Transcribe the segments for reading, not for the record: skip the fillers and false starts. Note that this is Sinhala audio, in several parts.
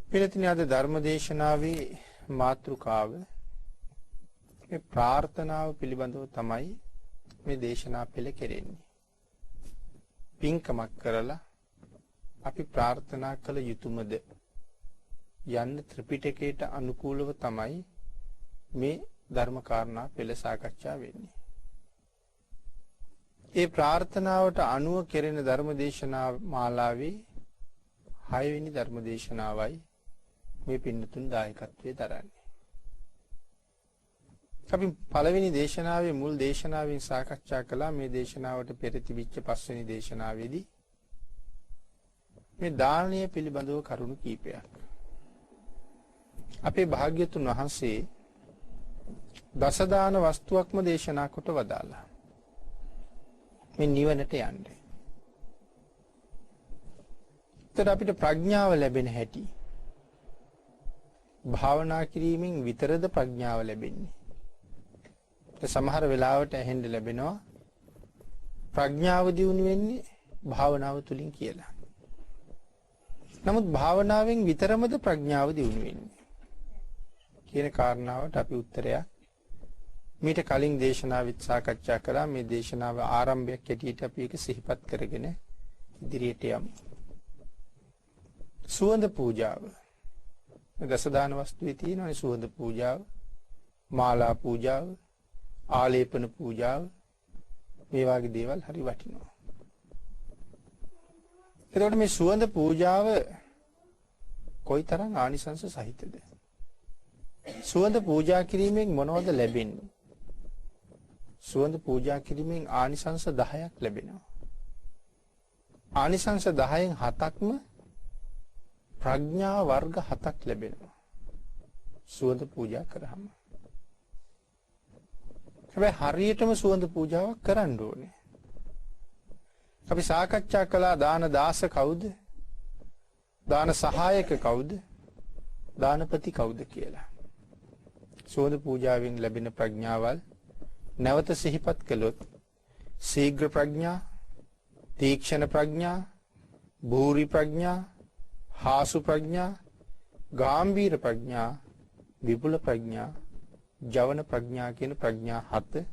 පිළිතුරු අද ධර්ම දේශනාවේ මාතෘකාව මේ ප්‍රාර්ථනාව පිළිබඳව තමයි මේ දේශනා පෙළ කෙරෙන්නේ. පින්කමක් කරලා අපි ප්‍රාර්ථනා කළ යුතුයමද යන්න ත්‍රිපිටකයට අනුකූලව තමයි මේ ධර්ම කාරණා පෙළ සාකච්ඡා වෙන්නේ. ඒ ප්‍රාර්ථනාවට අනුව කෙරෙන ධර්ම දේශනා මාලාවේ 6 වෙනි ධර්ම දේශනාවයි මේ පින්නතුන් දායකත්වයේ දරන්නේ. අපි පළවෙනි දේශනාවේ මුල් දේශනාවෙන් සාකච්ඡා කළා මේ දේශනාවට පෙර තිබිච්ච පස්වෙනි දේශනාවේදී මේ දානීය පිළිබඳව කරුණු කීපයක්. අපේ භාග්‍යතුන් වහන්සේ දස දාන වස්තුවක්ම දේශනා කොට වදාලා. මේ නිවනට යන්නේ. ඒතර අපිට ප්‍රඥාව ලැබෙන හැටි භාවනා කිරීමෙන් විතරද ප්‍රඥාව ලැබෙන්නේ. සමහර වෙලාවට ඇහෙන්න ලැබෙනවා ප්‍රඥාව දියුණු වෙන්නේ භාවනාව තුලින් කියලා. නමුත් භාවනාවෙන් විතරමද ප්‍රඥාව දියුණු වෙන්නේ කියන කාරණාවට අපි උත්තරයක් මීට කලින් දේශනාවෙත් සාකච්ඡා කළා. මේ දේශනාව ආරම්භයක් ඇටියට අපි ඒක සිහිපත් කරගෙන ඉදිරියට යමු. සුවඳ පූජාව. දස දාන වස්තුවේ තියෙනනේ සුවඳ පූජාව, මාලා පූජාව, ආලේපන පූජාව, මේ වගේ දේවල් හරි වටිනවා. එතකොට මේ සුවඳ පූජාව කොයිතරම් ආනිසංස සහිතද? සුවඳ පූජා කිරීමෙන් මොනවද ලැබෙන්නේ? සුවඳ පූජා කිරීමෙන් ආනිසංස 10ක් ලැබෙනවා. ආනිසංස 10න් 7ක්ම ප්‍රඥා වර්ග 7ක් ලැබෙනවා. සුවඳ පූජා කරාම. හැබැයි හරියටම සුවඳ පූජාවක් කරන්න ඕනේ. අපි සාකච්ඡා කළා දාන දාස කවුද? දාන සහායක කවුද? දානපති කවුද කියලා. සුවඳ පූජාවෙන් ලැබෙන ප්‍රඥාවල් නැවත සිහිපත් කළොත් ශීඝ්‍ර ප්‍රඥා, තීක්ෂණ ප්‍රඥා, භූරි ප්‍රඥා, හාසු ප්‍රඥා, ගාම්භීර ප්‍රඥා, විපුල ප්‍රඥා, ජවන ප්‍රඥා කියන ප්‍රඥා 7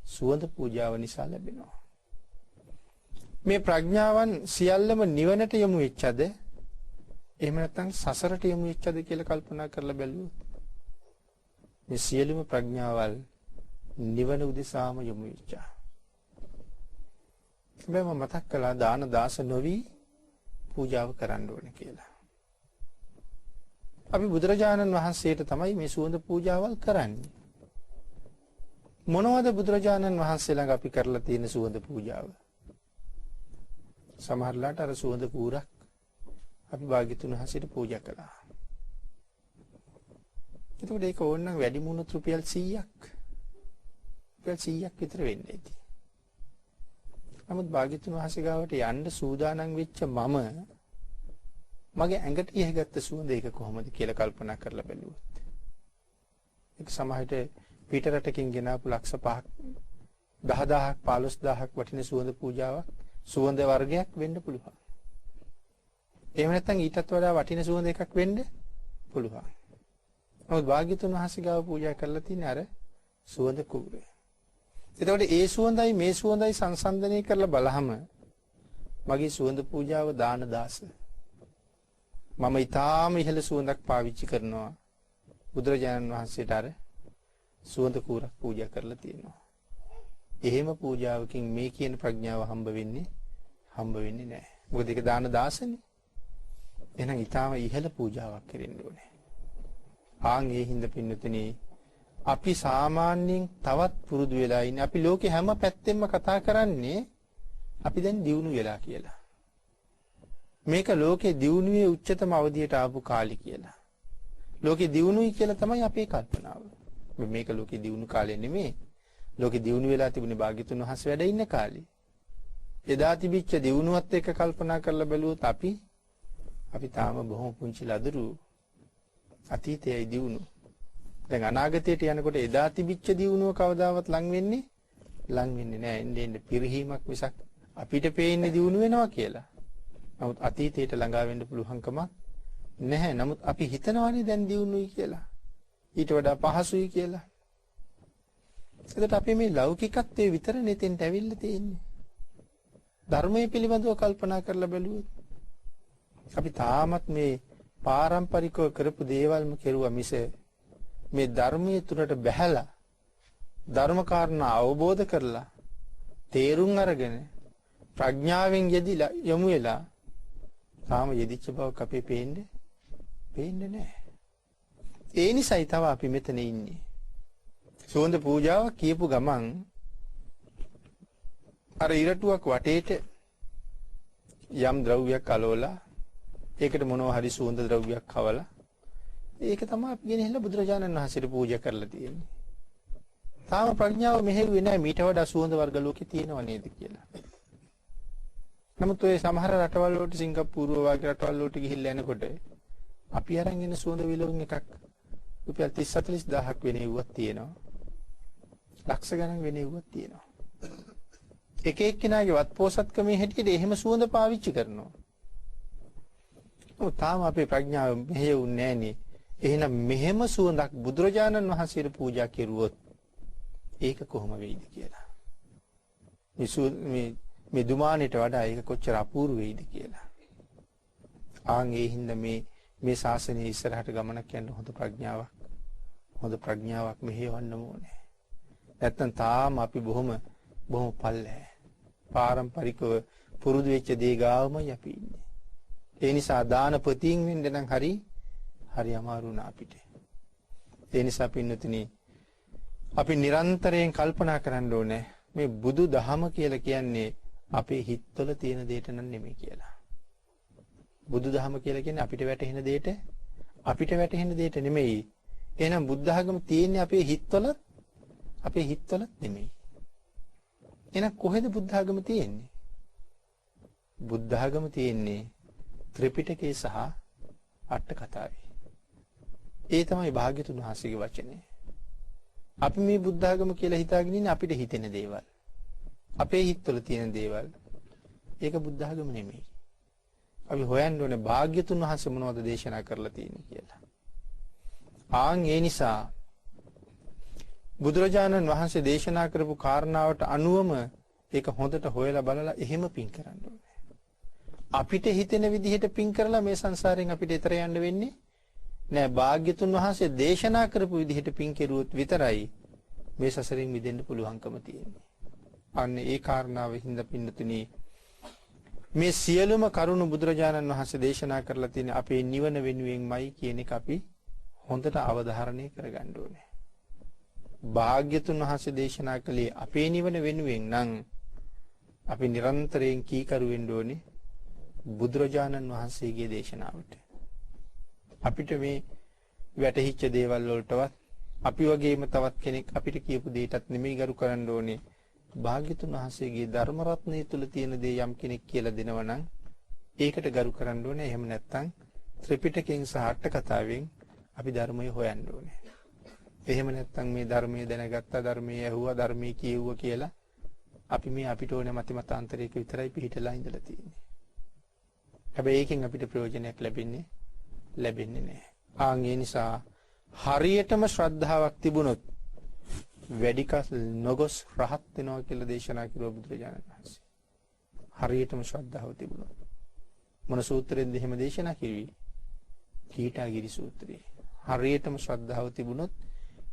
සුවඳ පූජාව නිසා ලැබෙනවා. මේ ප්‍රඥාවන් සියල්ලම නිවනට යොමු වෙච්චද එහෙම නැත්නම් සසරට යොමු වෙච්චද කියලා කල්පනා කරලා බැලුවොත් මේ සියලුම ප්‍රඥාවල් නිවන උදෙසාම යොමු වෙච්චා. මම මතක් කළා දාන දාස නොවි පූජාව කරන්න ඕනේ කියලා. අපි බුදුරජාණන් වහන්සේට තමයි මේ සුවඳ පූජාවල් කරන්නේ. මොනවද බුදුරජාණන් වහන්සේ ළඟ අපි කරලා තියෙන සුවඳ පූජාව? සමහරලාට අර සුවඳ කූරක් අපි භාග්‍යතුන් වහන්සේට පූජා කළා. එතකොට ඒක ඕනනම් වැඩි මුණුත් රුපියල් 100ක්. රුපියල් 100ක් විතර වෙන්නේ ඇති. නමුත් භාග්‍යතුන් වහන්සේ ගාවට යන්න සූදානම් වෙච්ච මම මගේ ඇඟට ඉහගත්ත සුවඳ ඒක කොහොමද කියලා කල්පනා කරලා බැලුවොත්. ඒක සමහරට පිට රටකින් ගෙනාපු ලක්ෂ 5ක් 10000ක් 15000ක් වටින සුවඳ පූජාවක් සුවඳ වර්ගයක් වෙන්න පුළුවන්. එහෙම නැත්නම් ඊටත් වඩා වටින සුවඳ එකක් වෙන්න පුළුවන්. නමුත් භාග්‍යතුන් වහන්සේ ගාව පූජා කරලා තියෙන අර සුවඳ කූරය. එතකොට ඒ සුවඳයි මේ සුවඳයි සංසන්දනය කරලා බලහම මගේ සුවඳ පූජාව දාන දාස. මම ඊටාම ඉහළ සුවඳක් පාවිච්චි කරනවා. බුදුරජාණන් වහන්සේට අර සුවඳ කූරක් පූජා කරලා තියෙනවා. එහෙම පූජාවකින් මේ කියන ප්‍රඥාව හම්බ වෙන්නේ නැහැ. මොකද ඒක දාන දාසනේ. එහෙනම් ඊටාම ඉහළ පූජාවක් කරන්න ඕනේ. ආන් ඒ හින්දා පින්නතුනේ අපි සාමාන්‍යයෙන් තවත් පුරුදු වෙලා ඉන්නේ. අපි ලෝකේ හැම පැත්තෙම කතා කරන්නේ අපි දැන් දියුණු වෙලා කියලා. මේක ලෝකේ දියුණුවේ උච්චතම අවධියට ආපු කාලේ කියලා. ලෝකේ දියුණුයි කියලා තමයි අපේ කල්පනාව. මේක ලෝකේ දියුණු කාලේ නෙමෙයි. ලෝකේ දියුණු වෙලා තිබුණේ භාග්‍යතුන් වහන්සේ වැඩ ඉන්න කාලේ. එදා තිබිච්ච දියුණුවත් එක්ක කල්පනා කරලා බැලුවොත් අපි තාම බොහොම පුංචි ලදරු. අතීතයයි දියුණු. දැන් අනාගතයට යනකොට එදා තිබිච්ච දියුණුව කවදාවත් ලං වෙන්නේ නැහැ. එන්නේ පිරිහීමක් මිසක් අපිට පේන්නේ දියුණු වෙනවා කියලා. නමුත් අතීතයට ළඟා වෙන්න පුළුවන්කමක් නැහැ. නමුත් අපි හිතනවානේ දැන් දියුණුයි කියලා. ඊට වඩා පහසුයි කියලා. ඒකට අපි මේ ලෞකිකත්වයේ විතර නෙතෙන්ට ඇවිල්ලා තියෙන්නේ. ධර්මයේ පිළිබඳව කල්පනා කරලා බැලුවොත් අපි තාමත් මේ පාරම්පරිකව කරපු දේවල්ම කෙරුවා මිස මේ ධර්මයේ තුරට බැහැලා ධර්ම කාරණා අවබෝධ කරලා තේරුම් අරගෙන ප්‍රඥාවෙන් යෙදිලා යමු වෙලා තාම යෙදිච්ච බවක් අපේ පේන්නේ නැහැ. ඒ නිසායි තව අපි මෙතන ඉන්නේ. සුවඳ පූජාවක් කියපු ගමන් අර ඉරටුවක් වටේට යම් ද්‍රව්‍යයක් අලවලා ඒකට මොනවා හරි සුවඳ ද්‍රව්‍යයක් කවලා ඒක තමයි අපි ගෙනහිල්ලා බුදුරජාණන් වහන්සේට පූජා කරලා තියෙන්නේ. තාම ප්‍රඥාව මෙහෙරුවේ නැහැ මීට වඩා සුවඳ වර්ග ලෝකේ තියෙනව නේද කියලා. නමුත් ඔය සමහර රටවල් වලට සිංගප්පූරුව වගේ රටවල් වලට ගිහිල්ලා එනකොට අපි අරන් එන සුවඳ විලවුන් එකක් රුපියල් 30-40000ක් වෙන ඉවුවක් තියෙනවා. ලක්ෂ ගණන් වෙන ඉවුවක් තියෙනවා. එක එක්කිනාගේ වත්පොසත්කමේ හැටියට එහෙම සුවඳ පාවිච්චි කරනවා. ඔව් තාම අපේ ප්‍රඥාව මෙහෙයුන්නේ නැහනේ. එහෙනම් මෙහෙම සුවඳක් බුදුරජාණන් වහන්සේට පූජා කෙරුවොත් ඒක කොහොම වෙයිද කියලා. මේ දුමානෙට වඩා ඒක කොච්චර අපූර්ව වෙයිද කියලා. ආන් ඒ හින්දා මේ ශාසනයේ ඉස්සරහට ගමනක් යන්න හොඳ ප්‍රඥාවක් මෙහෙවන්න ඕනේ. නැත්තම් තාම අපි බොහොම පල්ලෑ. පාරම්පරිකව පුරුදු වෙච්ච දේ ගාවමයි අපි ඉන්නේ. ඒ නිසා දානපතියින් වෙන්න නම් හරි අමාරු නා අපිට. ඒ නිසා පින්නතුනි අපි නිරන්තරයෙන් කල්පනා කරන්න ඕනේ මේ බුදු දහම කියලා කියන්නේ අපේ හිතවල තියෙන දෙයට නෙමෙයි කියලා. බුදු දහම කියලා කියන්නේ අපිට වැටහෙන දෙයට නෙමෙයි. එහෙනම් බුද්ධ ධර්ම තියෙන්නේ අපේ හිතවලත් නෙමෙයි. එහෙනම් කොහෙද බුද්ධ ධර්ම තියෙන්නේ? බුද්ධ ධර්ම තියෙන්නේ ත්‍රිපිටකයේ සහ අට කතාවේ. ඒ තමයි භාග්‍යතුන් වහන්සේගේ වචනේ. අපි මේ බුද්ධ ධර්ම කියලා හිතාගෙන ඉන්නේ අපිට හිතෙන දේවල්. අපේ හිතවල තියෙන දේවල්. ඒක බුද්ධ ධර්ම නෙමෙයි. අපි හොයන්න ඕනේ භාග්‍යතුන් වහන්සේ මොනවද දේශනා කරලා තියෙන්නේ කියලා. ආන් ඒ නිසා බුදුරජාණන් වහන්සේ දේශනා කරපු කාරණාවට අනුවම ඒක හොඳට හොයලා බලලා එහෙම පින් කරන්න ඕනේ. අපිට හිතෙන විදිහට පින් කරලා මේ සංසාරයෙන් අපිට ඈතර යන්න වෙන්නේ නෑ. භාග්‍යතුන් වහන්සේ දේශනා කරපු විදිහට පින් කෙරුවොත් විතරයි මේ සසරින් මිදෙන්න පුළුවන්කම තියෙන්නේ. අන්න ඒ කාරණාව හින්දා පින්නතුනි මේ සියලුම කරුණු බුදුරජාණන් වහන්සේ දේශනා කරලා තියෙන අපේ නිවන වෙනුවෙන්මයි කියන එක අපි හොඳට අවධාරණය කරගන්න ඕනේ. භාග්‍යතුන් වහන්සේ දේශනා කළේ අපේ නිවන වෙනුවෙන් නම් අපි නිරන්තරයෙන් කීකරු වෙන්න ඕනේ බුදුරජාණන් වහන්සේගේ දේශනාවට. අපිට මේ වැටහිච්ච දේවල් වලටවත් අපි වගේම තවත් කෙනෙක් අපිට කියපු දෙයටත් නෙමෙයි ගරු කරන්න ඕනේ. භාග්‍යතුන් වහන්සේගේ ධර්ම රත්නය තුල තියෙන දේ යම් කෙනෙක් කියලා දෙනවා නම් ඒකට ගරු කරන්න ඕනේ. එහෙම නැත්නම් ත්‍රිපිටකයෙන් සහ අට කතාවෙන් අපි ධර්මය හොයන්න ඕනේ. එහෙම නැත්නම් මේ ධර්මයේ දැනගත්තා, ධර්මයේ ඇහුවා, ධර්මයේ කියෙව්වා කියලා අපි මේ අපිට ඕනේ මතිමතාන්තරයක විතරයි පිළිහිටලා ඉඳලා තියෙන්නේ. හැබැයි ඒකෙන් අපිට ප්‍රයෝජනයක් ලැබෙන්නේ නැහැ. ආන් ඒ නිසා හරියටම ශ්‍රද්ධාවක් තිබුණොත් වැඩි කල නොගොස් රහත් වෙනවා කියලා දේශනා කළා බුදුරජාණන් වහන්සේ. හරියටම ශ්‍රද්ධාව තිබුණොත් මොන සූත්‍රයෙන්ද එහෙම දේශනා කිව්වේ? කීටාගිරි සූත්‍රයේ. හරියටම ශ්‍රද්ධාව තිබුණොත්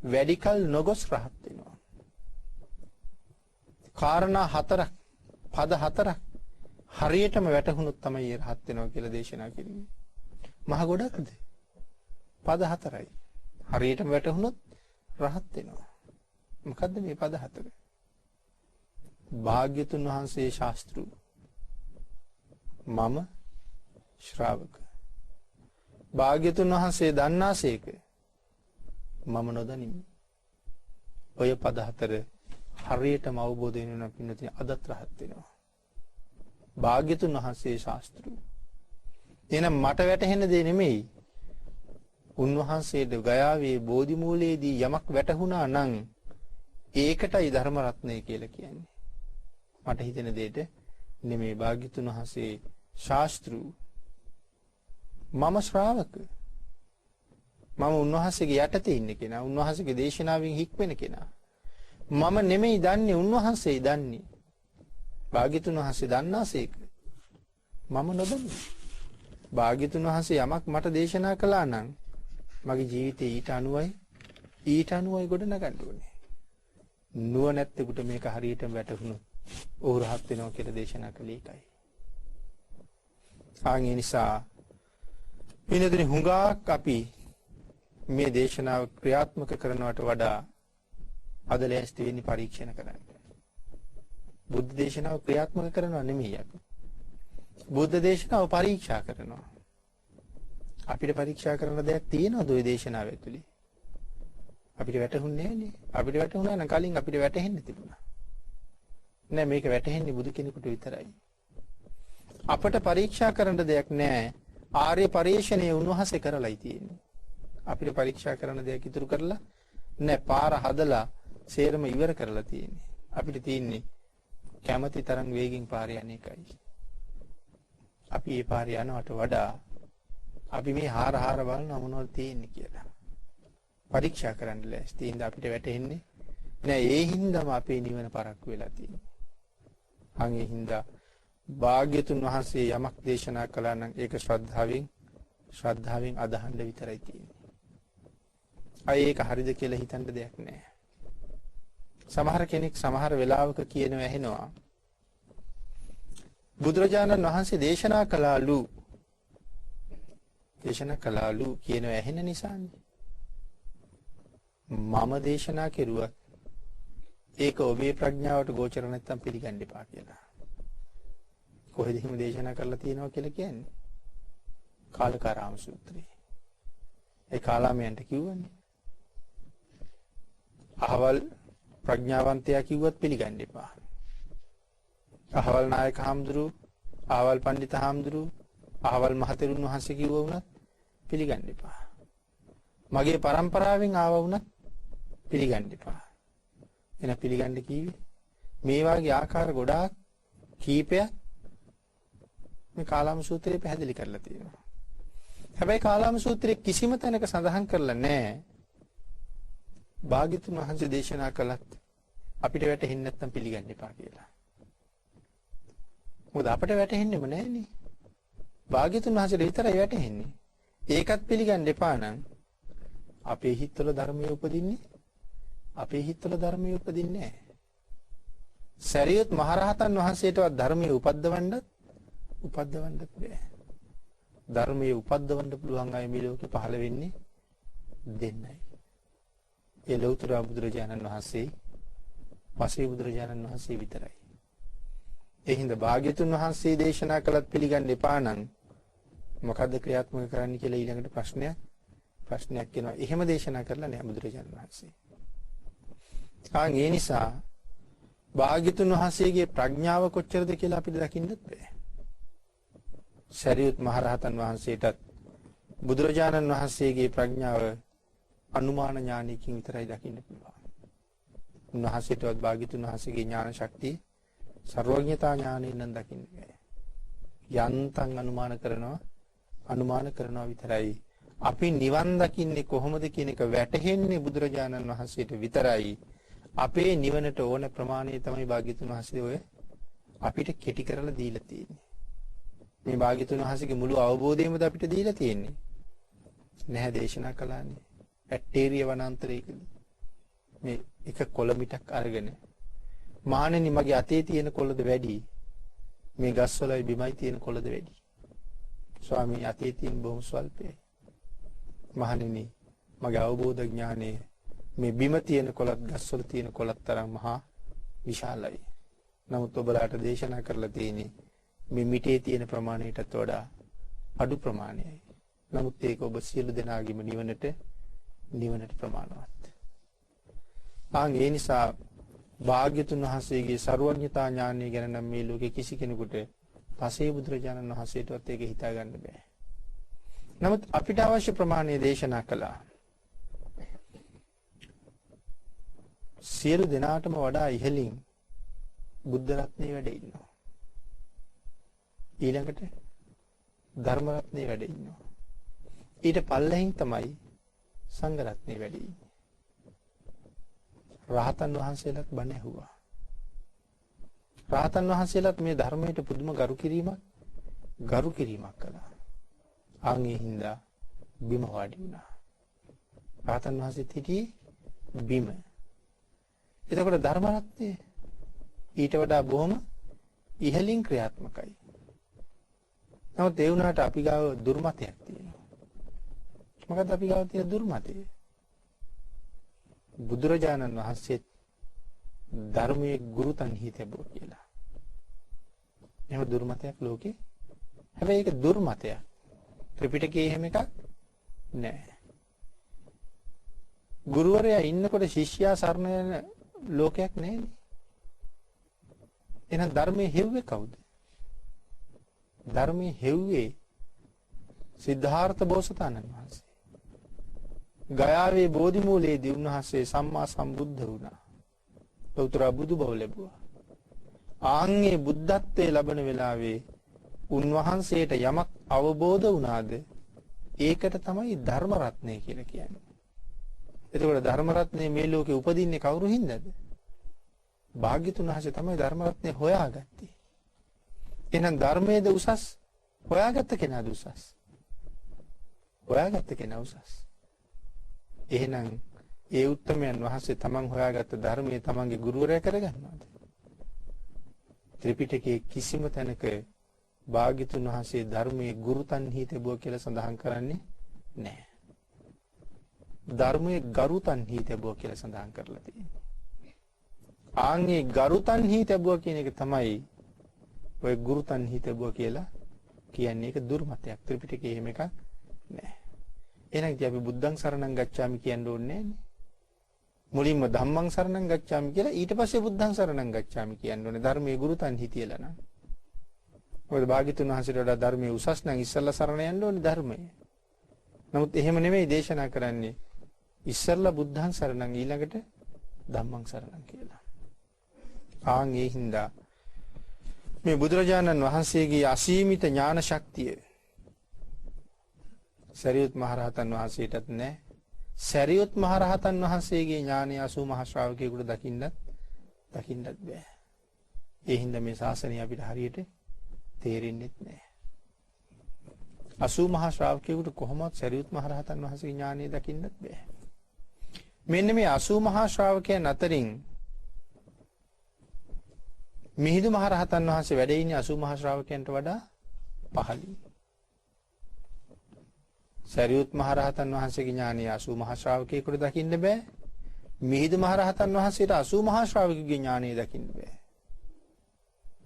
වැඩි කල නොගොස් රහත් වෙනවා. කාරණා හතරක්, පද හතරක් හරියටම වැටහුණොත් තමයි රහත් වෙනවා කියලා දේශනා කිව්වේ. මහ ගොඩක්ද? පද හතරයි. හරියටම වැටහුණොත් රහත් වෙනවා. මොකද්ද මේ පද හතර? භාග්‍යතුන් වහන්සේ ශාස්ත්‍රු, මම ශ්‍රාවක. භාග්‍යතුන් වහන්සේ දන්නාසේක, මම නොදනිමි. ඔය පද හතර හරියටම අවබෝධ වෙනවා පින්නතින් අදත් රහත් වෙනවා. භාග්‍යතුන් වහන්සේ ශාස්ත්‍රු. එහෙනම් මට වැටහෙන දේ නෙමෙයි. උන්වහන්සේට ගයාවේ බෝධි මූලයේදී යමක් වැටහුණා නම් ඒකටයි ධර්ම රත්නය කියලා කියන්නේ. මට හිතෙන දෙයට නෙමෙයි. භාග්‍යතුන් වහන්සේ ශාස්ත්‍රු. මම ශ්‍රාවක. මම උන්වහන්සේගේ යටතේ ඉන්න කෙනා. උන්වහන්සේගේ දේශනාවෙන් හික්මෙන කෙනා. මම නෙමෙයි දන්නේ උන්වහන්සේයි දන්නේ. භාග්‍යතුන් වහන්සේ දන්නාසේක. මම නොදන්නේ. භාග්‍යතුන් වහන්සේ යමක් මට දේශනා කළා නම් මගේ ජීවිතේ ඊට අනුවයි ගොඩ නගන්න ඕනේ. නුවණැත්තෙකුට මේක හරියටම වැටහුණොත් ඔහු රහත් වෙනවා කියලා දේශනා කළේ ඒකයි. ඒ නිසා විනෝදනි හුඟක් අපි මේ දේශනාව ක්‍රියාත්මක කරනවට වඩා අද ලෑස්ති වෙන්නේ පරීක්ෂණ කරන්න. බුද්ධ දේශනාව ක්‍රියාත්මක කරනවා නෙමෙයි අපි. බුද්ධ දේශනාව පරීක්ෂා කරනවා. අපිට පරීක්ෂා කරන දෙයක් තියෙනවද ওই දේශනාව ඇතුලේ? අපිට වැටහුන්නේ නැහැනේ. අපිට වැටහුණා නම් කලින් අපිට වැටහෙන්න තිබුණා. නෑ මේක වැටහෙන්නේ බුදු කෙනෙකුට විතරයි. අපට පරීක්ෂා කරන්න දෙයක් නෑ. ආර්ය පරිශ්‍රණය උන්වහන්සේ කරලායි තියෙන්නේ. අපිට පරීක්ෂා කරන දෙයක් ඉතුරු කරලා නෑ. පාර හදලා සේරම ඉවර කරලා තියෙන්නේ. අපිට තියෙන්නේ කැමැති තරම් වේගෙන් පාර යන එකයි. අපි මේ පාරේ යනවට වඩා අපි මේ හාර බලන මොනවද තියෙන්නේ කියලා පරීක්ෂා කරන්න ලෑස්ති. ඉතින් අපිට වැටෙන්නේ නෑ. ඒ හින්දාම අපේ නිවන පරක්කු වෙලා තියෙන්නේ. ඒ හින්දා භාග්‍යතුන් වහන්සේ යමක් දේශනා කළා නම් ඒක ශ්‍රද්ධාවෙන් අදහන්න විතරයි තියෙන්නේ. ඒක හරිද කියලා හිතන්න දෙයක් නෑ. සමහර කෙනෙක් සමහර වෙලාවක කියනවා ඇහෙනවා බුදුරජාණන් වහන්සේ දේශනා කළාලු කියනවා ඇහෙන නිසානේ. මම දේශනා කෙරුවත් ඒක ඔබේ ප්‍රඥාවට ගෝචර නැත්තම් පිළිගන්න එපා කියලා. කොහෙද හිම දේශනා කරලා තියෙනවා කියලා කියන්නේ? කාලකාරාම සූත්‍රය. ඒ කාලාමයන්ට කිව්වනේ. අහවල් ප්‍රඥාවන්තයා කිව්වත් පිළිගන්න එපා. අහවල් නායක හාමුදුරු, අහවල් පඬිත හාමුදුරු, අහවල් මහතෙරුන් වහන්සේ කිව්වා වුණත් පිළිගන්න එපා. මගේ પરම්පරාවෙන් ආවා වුණත් පිළිගන්න එපා. එන පිළිගන්න කීවේ මේ වාගේ ආකාර ගොඩාක් කීපයක් මේ කාලාම සූත්‍රයේ පැහැදිලි කරලා තියෙනවා. හැබැයි කාලාම සූත්‍රයේ කිසිම තැනක සඳහන් කරලා නැහැ භාග්‍යතුන් වහන්සේ දේශනා කළත් අපිට වැටහෙන්නේ නැත්නම් පිළිගන්න එපා කියලා. මොකද අපිට වැටහෙන්නේම නැහැනේ. භාග්‍යතුන් වහන්සේට විතරයි වැටහෙන්නේ. ඒකත් පිළිගන්න එපා නම් අපේ හිතවල ධර්මයේ උපදින්නේ නැහැ. සරියුත් මහරහතන් වහන්සේටවත් ධර්මයේ උපද්දවන්නත් බෑ. ධර්මයේ උපද්දවන්න පුළුවන් අය මේ ලෝකේ පහළ වෙන්නේ දෙන්නයි. ඒ ලෞතර බුදුරජාණන් වහන්සේ, පසේ බුදුරජාණන් වහන්සේ විතරයි. ඒ හින්දා භාග්‍යතුන් වහන්සේ දේශනා කළත් පිළිගන්න එපා නම් මොකද්ද ක්‍රියාත්මක කරන්න කියලා ඊළඟට ප්‍රශ්නයක් එනවා. එහෙම දේශනා කරලා නැහැ බුදුරජාණන් වහන්සේ. ඒ නිසා භාග්‍යතුන් වහන්සේගේ ප්‍රඥාව කොච්චරද කියලා අපිට දකින්නත් බෑ. සරියුත් මහරහතන් වහන්සේටත් බුදුරජාණන් වහන්සේගේ ප්‍රඥාව අනුමාන ඥානයකින් විතරයි දකින්න පුළුවන්. උන්වහන්සේටවත් භාග්‍යතුන් වහන්සේගේ ඥාන ශක්තිය සර්වඥතා ඥානයෙන් නම් දකින්න බෑ. යන්තම් අනුමාන කරනවා විතරයි. අපි නිවන් දකින්නේ කොහොමද කියන එක වැටහෙන්නේ බුදුරජාණන් වහන්සේට විතරයි. අපේ නිවනට ඕන ප්‍රමාණය තමයි භාග්‍යතුන් වහන්සේ ඔය අපිට කෙටි කරලා දීලා තියෙන්නේ. මේ භාග්‍යතුන් වහන්සේගේ මුළු අවබෝධයමද අපිට දීලා තියෙන්නේ? නැහැ, දේශනා කළානේ. ඇටේරිය වනාන්තරයකදී මේ එක කොළ මිටක් අරගෙන මානෙනි මගේ අතේ තියෙන කොළද වැඩි? මේ ගස්වලයි බිමයි තියෙන කොළද වැඩි? ස්වාමී අතේ තියෙන බොහොම ස්වල්පයි. මහණෙනි මගේ අවබෝධ ඥානය මේ බිම තියෙන කොළත් ගස්වල තියෙන කොළත් තරම් මහා විශාලයි. නමුත් ඔබලාට දේශනා කරලා තියෙන්නේ මේ මිටේ තියෙන ප්‍රමාණයටත් වඩා අඩු ප්‍රමාණයයි. නමුත් ඒක ඔබ සියලු දෙනාගේම නිවනට ප්‍රමාණවත්. ඒ නිසා භාග්‍යතුන් වහන්සේගේ සර්වඥතා ඥානය ගැන නම් මේ ලෝකේ කිසි කෙනෙකුට පසේ බුදුරජාණන් වහන්සේටවත් ඒක හිතා ගන්න බෑ. නමුත් අපිට අවශ්‍ය ප්‍රමාණය දේශනා කළා. සියලු දෙනාටම වඩා ඉහළින් බුද්ධ රත්නේ වැඩ ඉන්නවා. ඊළඟට ධර්ම රත්නේ වැඩ ඉන්නවා. ඊට පල්ලෙහින් තමයි සංඝ රත්නේ වැඩි ඉන්නේ. රහතන් වහන්සේලාත් බණ ඇහුවා. රහතන් වහන්සේලාත් මේ ධර්මයට පුදුම ගරු කිරීමක් කළා. ආන්ගේ හින්දා බිම වාඩි වුණා. රහතන් වහන්සේත් හිටියේ බිම. එතකොට ධර්ම රත්නේ ඊට වඩා බොහොම ඉහළින් ක්‍රියාත්මකයි. නමුත් ඒ වුණාට අපි ගාව දුර්මතයක් තියෙනවා. මොකද අපි ගාව තියෙන දුර්මතය? බුදුරජාණන් වහන්සේ ධර්මයේ ගුරුතන් හිතෙබෝ කියලා. එහෙම දුර්මතයක් ලෝකේ. හැබැයි ඒක දුර්මතයක්. ත්‍රිපිටකයේ එහෙම එකක් නැහැ. ගුරුවරයා ඉන්නකොට ශිෂ්‍යයා සරණ යන ලෝකයක් නැහැනේ. එහෙනම් ධර්මයේ හෙව්වේ කවුද? ධර්මයේ හෙව්වේ සිද්ධාර්ථ බෝසතාණන් වහන්සේ. ගයාවේ බෝධි මූලයේදී උන්වහන්සේ සම්මා සම්බුද්ධ වුණා. ලෞතර බුදු බව ලැබුවා. ආන්ගේ බුද්ධත්වයේ ලැබෙන වෙලාවේ උන්වහන්සේට යමක් අවබෝධ වුණාද ඒකට තමයි ධර්ම රත්නය කියලා කියන්නේ. එතකොට ධර්ම රත්නය මේ ලෝකේ උපදින්නේ කවුරු හින්දාද? භාග්‍යතුන් වහන්සේ තමයි ධර්ම රත්නය හොයාගත්තේ. එහෙනම් ධර්මයේද උසස්? හොයාගත්ත කෙනාද උසස්? හොයාගත්ත කෙනා උසස්. එහෙනම් ඒ උත්තමයන් වහන්සේ තමන් හොයාගත්ත ධර්මයේ තමන්ගේ ගුරුවරයා කරගන්නවාද? ත්‍රිපිටකයේ කිසිම තැනක භාග්‍යතුන් වහන්සේ ධර්මයේ ගුරුතන්හි තිබුවා කියලා සඳහන් කරන්නේ නැහැ. ධර්මයේ ගරුතන්හි තිබුවා කියලා සඳහන් කරලා තියෙනවා. ආන්ගේ ගරුතන්හි තිබුවා කියන එක තමයි ඔය ගුරුතන්හි තිබුවා කියලා කියන්නේ. ඒක දුර්මතයක්. ත්‍රිපිටකයේ එහෙම එකක් නැහැ. එහෙනම් ඉතින් අපි බුද්ධං සරණං ගච්ඡාමි කියන්න ඕනේ නෑනේ. මුලින්ම ධම්මං සරණං ගච්ඡාමි කියලා ඊට පස්සේ බුද්ධං සරණං ගච්ඡාමි කියන්න ඕනේ. ධර්මයේ ගුරුතන්හි තියලා නම්. මොකද භාග්‍යතුන් වහන්සේට වඩා ධර්මයේ උසස් නම් ඉස්සල්ලා සරණ යන්න ඕනේ ධර්මයේ. නමුත් එහෙම නෙමෙයි දේශනා කරන්නේ. ඉස්සල්ලා බුද්ධං සරණං ඊළඟට ධම්මං සරණං කියලා. ආන් ඒ හින්දා මේ බුදුරජාණන් වහන්සේගේ අසීමිත ඥාන ශක්තිය සරියුත් මහරහතන් වහන්සේටත් නැහැ. සරියුත් මහරහතන් වහන්සේගේ ඥානය 80 මහ ශ්‍රාවකයෙකුට දකින්නත් බෑ. ඒ හින්දා මේ ශාසනය අපිට හරියට තේරෙන්නේ නැහැ. 80 මහ ශ්‍රාවකයෙකුට කොහොමවත් සරියුත් මහරහතන් වහන්සේගේ ඥානය දකින්නත් බෑ. මෙන්න මේ 80 මහ ශ්‍රාවකයන් අතරින් මිහිඳු මහරහතන් වහන්සේ වැඩ ඉන්නේ 80 මහ ශ්‍රාවකයන්ට වඩා පහළින්. සරියුත් මහරහතන් වහන්සේගේ ඥානය 80 මහ ශ්‍රාවකයෙකුට දකින්න බෑ. මිහිඳු මහරහතන් වහන්සේට 80 මහ ශ්‍රාවකයෙකුගේ ඥානය දකින්න බෑ.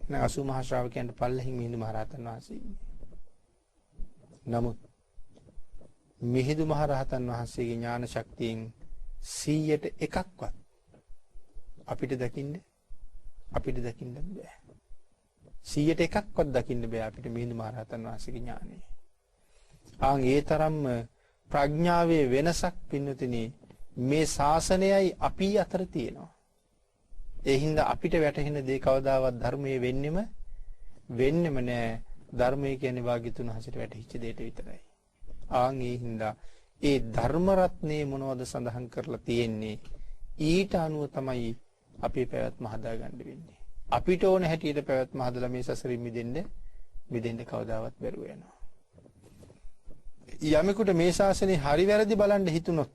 එහෙනම් 80 මහ ශ්‍රාවකයන්ට පල්ලෙහින් මිහිඳු මහරහතන් වහන්සේ ඉන්නේ. නමුත් මිහිඳු මහරහතන් වහන්සේගේ ඥාන ශක්තියෙන් 100ට එකක්වත් අපිට දකින්න බෑ. 100ට එකක්වත් දකින්න බෑ අපිට මිහිඳු මහරහතන් වහන්සේගේ ඥානය. ආන් ඒ තරම්ම ප්‍රඥාවේ වෙනසක් පින්නතිනි මේ ශාසනයයි අපි අතර තියෙනවා. ඒ හින්දා අපිට වැටහෙන දේ කවදාවත් ධර්මයේ වෙන්නෙම නෑ. ධර්මයේ කියන්නේ භාග්‍යතුන් හසිට වැටහිච්ච දෙයට විතරයි. ආන් ඒ හින්දා ඒ ධර්ම රත්නේ මොනවද සඳහන් කරලා තියෙන්නේ? ඊට අනුව තමයි අපේ පැවැත්ම හදාගන්න වෙන්නේ. අපිට ඕන හැටියට පැවැත්ම හදලා මේ සසරින් මිදෙන්න කවදාවත් බැරුව යනවා. යමෙකුට මේ ශාසනේ හරි වැරදි බලන්න හිතුනොත්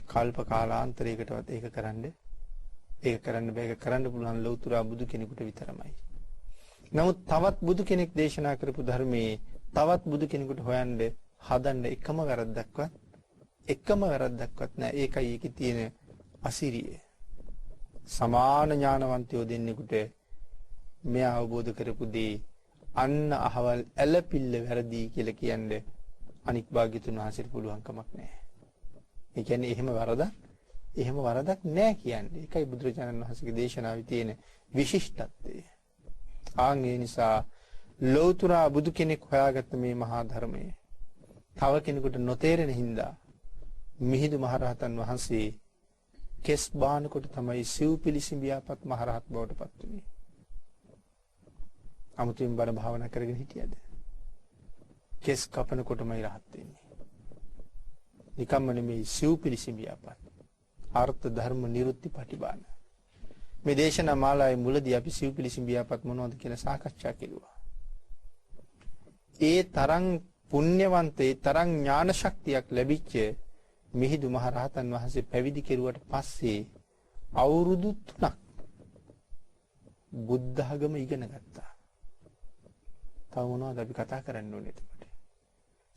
කල්ප කාලාන්තරයකටවත් ඒක කරන්න බෑ. කරන්න පුළුවන් ලෞතර බුදු කෙනෙකුට විතරමයි. නමුත් තවත් බුදු කෙනෙක් දේශනා කරපු ධර්මයේ තවත් බුදු කෙනෙකුට හොයන්න හදන්න එකම වැරද්දක්වත් නෑ. ඒකයි ඒකේ තියෙන අසිරිය. සමාන ඥානවන්තයෝ දෙන්නෙකුට මේ අවබෝධ කරපු දේ අන්න අහවල් ඇලපිල්ල වැරදි කියලා කියන්නේ අනික් භාග්‍යතුන් වහන්සේට පුළුවන් කමක් නැහැ. ඒ කියන්නේ එහෙම වරදක් නැහැ කියන්නේ. ඒකයි බුදුරජාණන් වහන්සේගේ දේශනාවේ තියෙන විශිෂ්ටත්වය. ආන් ඒ නිසා ලෞතර බුදු කෙනෙක් හොයාගත්ත මේ මහා ධර්මයේ තව කෙනෙකුට නොතේරෙන හින්දා මිහිඳු මහරහතන් වහන්සේ කෙස් බානකොට තමයි සිව් පිළිසිඹියාපත් මහරහත් බවට පත් වුනේ. අමුතුවෙන් බණ භාවනා කරගෙන හිටියද? කෙස් කපනකොටමයි රහත් වෙන්නේ. නිකම්ම නෙමෙයි සිව්පිලිසිඹියාපත්. අර්ථ ධර්ම නිරුත්ති පටිභාන. මේ දේශනා මාලාවේ මුලදී අපි සිව්පිලිසිඹියාපත් මොනවද කියලා සාකච්ඡා කෙරුවා. ඒ තරම් පුණ්‍යවන්ත ඒ තරම් ඥාන ශක්තියක් ලැබිච්ච මිහිඳු මහ රහතන් වහන්සේ පැවිදි කෙරුවට පස්සේ අවුරුදු 3ක් බුද්ධ ධර්ම ඉගෙන ගත්තා. තව මොනවද අපි කතා කරන්න ඕනේ එතකොට?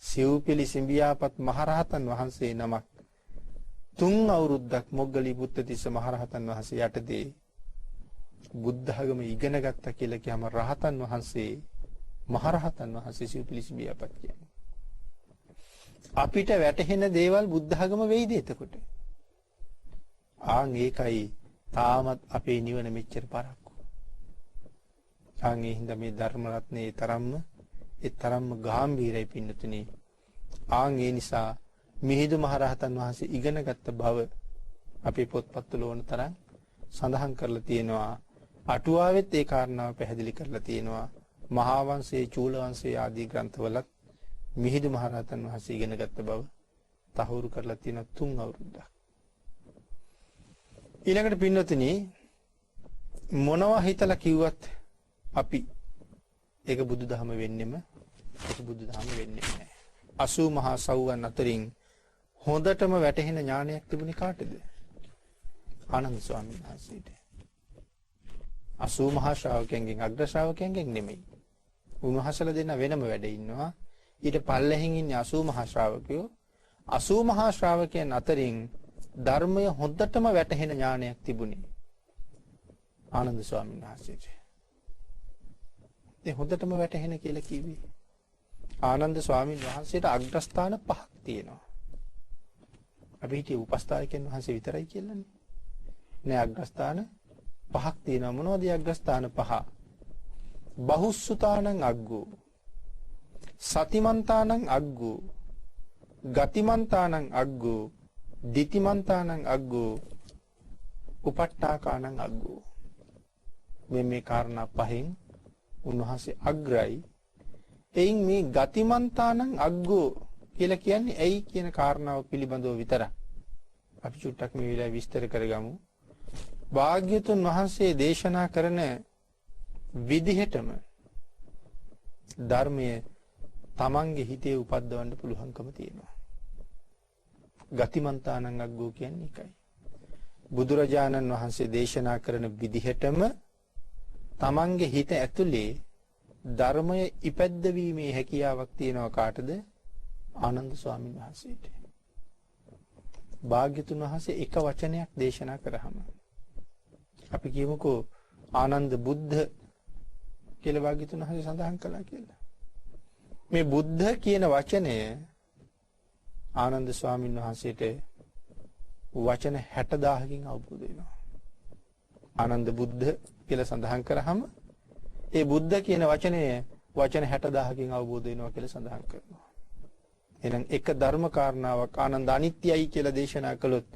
සිව්පිලිසිඹියාපත් මහ රහතන් වහන්සේ නමක් 3 අවුරුද්දක් මොග්ගලී බුද්ධතිස්ස මහ රහතන් වහන්සේ යටතේ බුද්ධ ධර්ම ඉගෙන ගත්තා කියලා කියම රහතන් වහන්සේ මහ රහතන් වහන්සේ සිව්පිලිසිඹියාපත් කියන්නේ. අපිට වැටහෙන දේවල් බුද්ධ ධර්ම වෙයිද එතකොට? ආන් ඒකයි තාමත් අපේ නිවන මෙච්චර පරක්කු. ආන් ඒ හින්දා මේ ධර්ම රත්නේ තරම්ම ගැඹීරයි පින්නතුනි. ආන් ඒ නිසා මිහිඳු මහ රහතන් වහන්සේ ඉගෙන ගත්ත බව අපේ පොත්පත්වල ඕන තරම් සඳහන් කරලා තියෙනවා. අටුවාවෙත් ඒ කාරණාව පැහැදිලි කරලා තියෙනවා. මහා වංශයේ චූල වංශයේ ආදී ග්‍රන්ථවලත් මිහිඳු මහ රහතන් වහන්සේ ඉගෙන ගත්ත බව තහවුරු කරලා තියෙන 3 අවුරුද්දක්. ඊළඟට පින්නතුනි මොනවා හිතලා කිව්වත් අපි ඒක බුදුදහම වෙන්නෙම නැහැ. 80 මහා සව්වන් අතරින් හොඳටම වැටහෙන ඥානයක් තිබුණේ කාටද? ආනන්ද ස්වාමීන් වහන්සේට. 80 මහා ශ්‍රාවකයන්ගෙන් අග්‍ර ශ්‍රාවකයන්ගෙන් නෙමෙයි. උන්වහන්සේලා දෙන්න වෙනම වැඩ ඉන්නවා. ඊට පල්ලෙහින් ඉන්නේ 80 මහා ශ්‍රාවකයෝ. 80 මහා ශ්‍රාවකයන් අතරින් ධර්මය හොඳටම වැටහෙන ඥානයක් තිබුණේ ආනන්ද ස්වාමීන් වහන්සේට. ඒ හොඳටම වැටහෙන කියලා කිව්වේ ආනන්ද ස්වාමීන් වහන්සේට අග්‍රස්ථාන 5ක් තියෙනවා. අපි හිතේ උපස්ථායකයන් වහන්සේ විතරයි කියලානේ. නෑ අග්‍රස්ථාන 5ක් තියෙනවා. මොනවද ඒ අග්‍රස්ථාන 5? බහුස්සුතානං අග්ගෝ, සතිමන්තානං අග්ගෝ, ගතිමන්තානං අග්ගෝ, දිතිමන්තානං අග්ගෝ, උපට්ඨාකානං අග්ගෝ. මේ කාරණා පහෙන් උන්වහන්සේ අග්‍රයි. එයින් මේ ගතිමන්තානං අග්ගෝ කියලා කියන්නේ ඇයි කියන කාරණාව පිළිබඳව විතරක් අපි චුට්ටක් මේ වෙලාවේ විස්තර කරගමු. භාග්‍යතුන් වහන්සේ දේශනා කරන විදිහටම ධර්මයේ තමන්ගේ හිතේ උපද්දවන්න පුළුවන්කම තියෙනවා. ගතිමන්තානං අග්ගෝ කියන්නේ ඒකයි. බුදුරජාණන් වහන්සේ දේශනා කරන විදිහටම තමන්ගේ හිත ඇතුලේ ධර්මය ඉපැද්දවීමේ හැකියාවක් තියෙනවා කාටද? ආනන්ද ස්වාමීන් වහන්සේට. භාග්‍යතුන් වහන්සේ එක වචනයක් දේශනා කරාම අපි කියමුකෝ ආනන්ද බුද්ධ කියලා භාග්‍යතුන් වහන්සේ සඳහන් කළා කියලා. මේ බුද්ධ කියන වචනය ආනන්ද ස්වාමීන් වහන්සේට වචන 60000කින් අවබෝධ වෙනවා. ආනන්ද බුද්ධ කියලා සඳහන් කරාම ඒ බුද්ධ කියන වචනය වචන 60000කින් අවබෝධ වෙනවා කියලා සඳහන් කරනවා. එහෙනම් එක ධර්ම කාරණාවක් ආනන්ද අනිත්‍යයි කියලා දේශනා කළොත්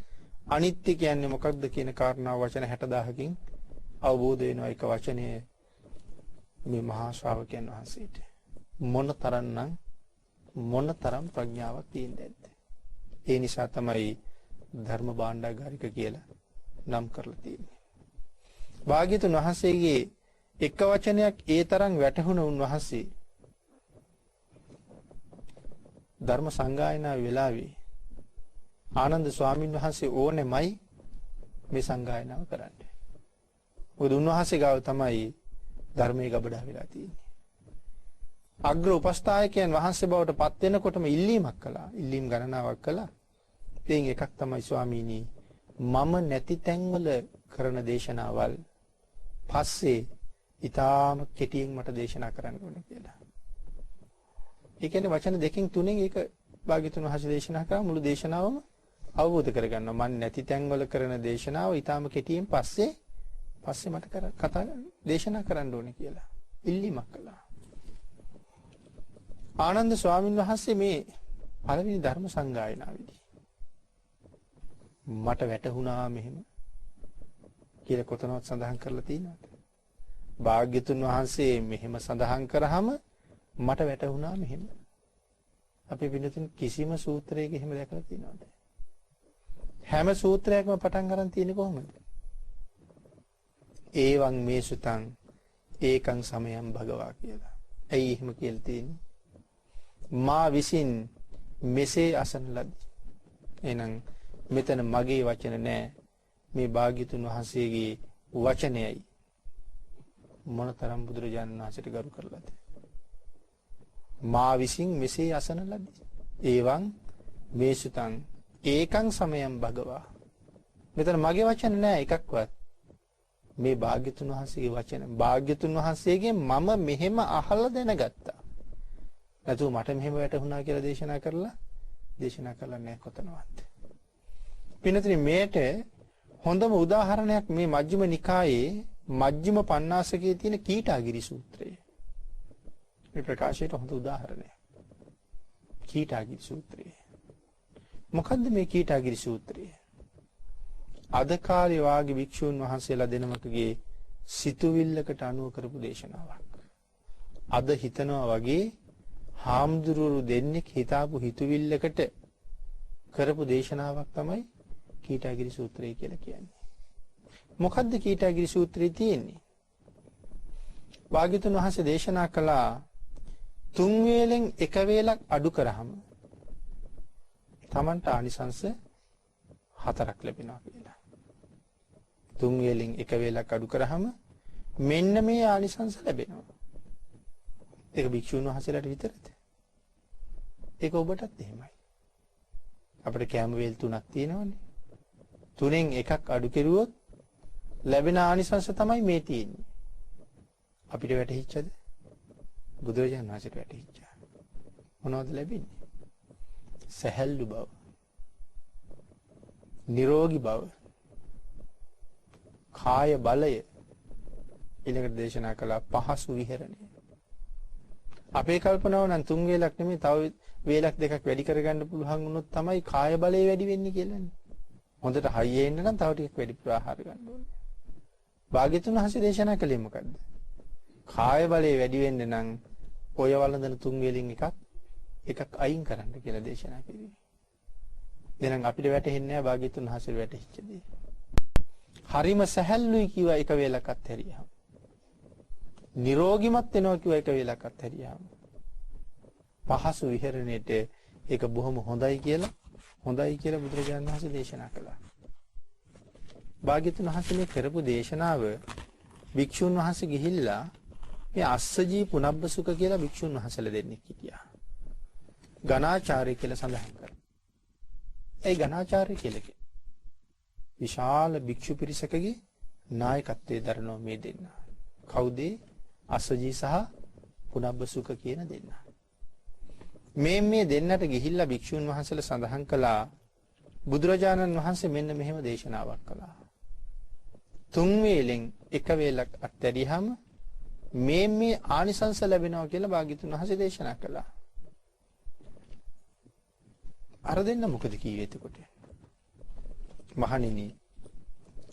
අනිත්‍ය කියන්නේ මොකක්ද කියන කාරණාව වචන 60000කින් අවබෝධ වෙනවා එක වචනය මේ මහා ශ්‍රාවකයන් වහන්සේට. මොනතරම් ප්‍රඥාවක් තියෙන්නේද? ඒ නිසා තමයි ධර්ම භාණ්ඩාගාරික කියලා නම් කරලා තියෙන්නේ. භාග්‍යතුන් වහන්සේගේ එක වචනයක් ඒ තරම් වැටහුණ උන්වහන්සේ ධර්ම සංගායනා වෙලාවේ ආනන්ද ස්වාමීන් වහන්සේ ඕනෙමයි මේ සංගායනාව කරන්නේ. මොකද උන්වහන්සේ ගාව තමයි ධර්මයේ ගබඩා වෙලා තියෙන්නේ. අග්‍ර උපස්ථායකයන් වහන්සේ බවට පත් වෙනකොටම ඉල්ලීමක් කළා. ඉල්ලීම් ගණනාවක් කළා. එයින් එකක් තමයි ස්වාමීනි මම නැති තැන්වල කරන දේශනාවල් පස්සේ ඊටාම කෙටියෙන් මට දේශනා කරන්න ඕනේ කියලා. ඒ කියන්නේ වචන දෙකකින් තුනෙන් ඒක භාග්‍යතුන් වහන්සේ දේශනා කරා මුළු දේශනාවම අවබෝධ කරගන්නවා. මම නැති තැන්වල කරන දේශනාව ඊටාම කෙටියෙන් පස්සේ මට දේශනා කරන්න ඕනේ කියලා ඉල්ලීමක් කළා. ආනන්ද ස්වාමීන් වහන්සේ මේ පළවෙනි ධර්ම සංගායනාවේදී මට වැටහුණා මෙහෙම කියලා කොතනවත් සඳහන් කරලා තියෙනවද? භාග්‍යතුන් වහන්සේ මෙහෙම සඳහන් කරාම මට වැටහුණා මෙහෙම අපි පින්නතුන් කිසිම සූත්‍රයක එහෙම දැකලා තියෙනවද? හැම සූත්‍රයක්ම පටන් ගන්න තියෙන්නේ කොහොමද? ඒවං මේ සුතං ඒකං සමයං භගවා කියලා. ඇයි එහෙම කියලා තියෙන්නේ? මා විසින් මෙසේ අසන ලදී. එහෙනම් මෙතන මගේ වචන නෑ, මේ භාග්‍යතුන් වහන්සේගේ වචනයයි. මොනතරම් බුදුරජාණන් වහන්සේට ගරු කරලාද? මා විසින් මෙසේ අසන ලදී. ඒවං මේ සුතං ඒකං සමයං භගවා. මෙතන මගේ වචන නෑ එකක්වත්. මේ භාග්‍යතුන් වහන්සේගේ වචන. භාග්‍යතුන් වහන්සේගෙන් මම මෙහෙම අහලා දැනගත්තා. නැතු මට මෙහෙම වැටහුණා කියලා දේශනා කරලා නැහැ කොතනවත්. පින්නතුනි මේට හොඳම උදාහරණයක් මේ මජ්ක්‍ධිම නිකායේ මජ්ක්‍ධිම පඤ්ඤාසකයේ තියෙන කීටාගිරි සූත්‍රය. මේ ප්‍රකාශයට හොඳ උදාහරණයක්. කීටාගිරි සූත්‍රය. මොකද්ද මේ කීටාගිරි සූත්‍රය? අද කාලේ වාගේ භික්ෂුන් වහන්සේලා දෙනමකගේ සිතුවිල්ලකට අනුව කරපු දේශනාවක්. අද හිතනවා වගේ හාමුදුරුවෝ දෙන්නෙක් හිතාපු හිතුවිල්ලකට කරපු දේශනාවක් තමයි කීටාගිරි සූත්‍රය කියලා කියන්නේ. මොකද්ද කීටාගිරි සූත්‍රයේ තියෙන්නේ? භාග්‍යතුන් වහන්සේ දේශනා කළා 3 වේලෙන් 1 වේලක් අඩු කරාම තමන්ට ආනිසංස 4ක් ලැබෙනවා කියලා. 3 වේලෙන් 1 වේලක් අඩු කරාම මෙන්න මේ ආනිසංස ලැබෙනවා. ඒක භික්ෂුන් වහන්සේලාට විතරද? ඒක ඔබටත් එහෙමයි. අපිට කැම වේල් 3ක් තියෙනවනේ. 3න් එකක් අඩු කෙරුවොත් ලැබෙන ආනිසංස තමයි මේ තියෙන්නේ. අපිට වැටහිච්චද? බුදුරජාණන් වහන්සේට වැටහිච්චා. මොනවද ලැබෙන්නේ? සැහැල්ලු බව, නිරෝගී බව, කාය බලය, ඊළඟට දේශනා කළා පහසු විහරණය. අපේ කල්පනාව නම් 3 වේලක් නෙමෙයි තව වේලක් දෙකක් වැඩි කරගන්න පුළුවන් වුණොත් තමයි කාය බලය වැඩි වෙන්නේ කියලානේ. හොඳට හයියේ ඉන්න නම් තව ටිකක් වැඩි ආහාර ගන්න ඕනේ. භාග්‍යතුන් වහන්සේ දේශනා කළේ මොකද්ද? කාය බලය වැඩි වෙන්න නම් ඔය වළඳන 3 වේලෙන් එකක් අයින් කරන්න කියලා දේශනා කළේ. එහෙනම් අපිට වැටහෙන්නේ නැහැ භාග්‍යතුන් වහන්සේ වැටහිච්ච දේ. හරිම සැහැල්ලුයි කිව්වා එක වේලක් අත්හැරියාම. නිරෝගිමත් වෙනවා කිව්වා එක වේලක් අත්හැරියාම. පහසු විහරණයට ඒක බොහොම හොඳයි කියලා බුදුරජාණන් වහන්සේ දේශනා කළා. භාග්‍යතුන් වහන්සේ මේ කරපු දේශනාව භික්ෂුන් වහන්සේ ගිහිල්ලා මේ අස්සජී පුනබ්බසුක කියලා භික්ෂුන් වහන්සේලා දෙන්නෙක් හිටියා. ගණාචාර්ය කියලා සඳහන් කරා. ඒ ගණාචාර්ය කියලා කියන්නේ විශාල භික්ෂු පිරිසකගේ නායකත්වයේ දරනවා මේ දෙන්න. කවුද? අස්සජී සහ පුනබ්බසුක කියන දෙන්න. මේ දෙන්නට ගිහිල්ලා භික්ෂුන් වහන්සේලා සඳහන් කළා බුදුරජාණන් වහන්සේ මෙන්න මෙහෙම දේශනාවක් කළා. 3 වේලෙන් 1 වේලක් අත්හැරියාම මේ ආනිසංස ලැබෙනවා කියලා භාග්‍යතුන් වහන්සේ දේශනා කළා. අර දෙන්න මොකද කිව්වේ එතකොට? මහණෙනි